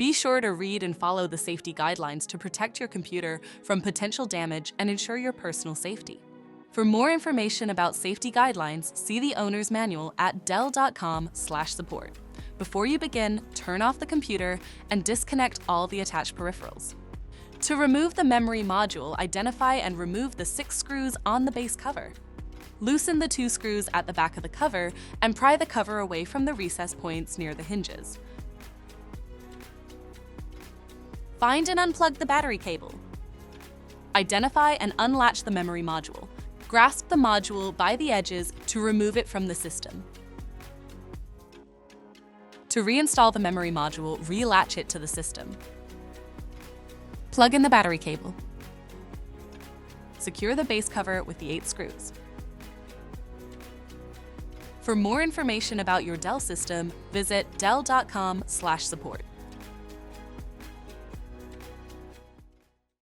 Be sure to read and follow the safety guidelines to protect your computer from potential damage and ensure your personal safety. For more information about safety guidelines, see the owner's manual at dell.com/support. Before you begin, turn off the computer and disconnect all the attached peripherals. To remove the memory module, identify and remove the 6 screws on the base cover. Loosen the 2 screws at the back of the cover and pry the cover away from the recess points near the hinges. Find and unplug the battery cable. Identify and unlatch the memory module. Grasp the module by the edges to remove it from the system. To reinstall the memory module, relatch it to the system. Plug in the battery cable. Secure the base cover with the 8 screws. For more information about your Dell system, visit dell.com/support.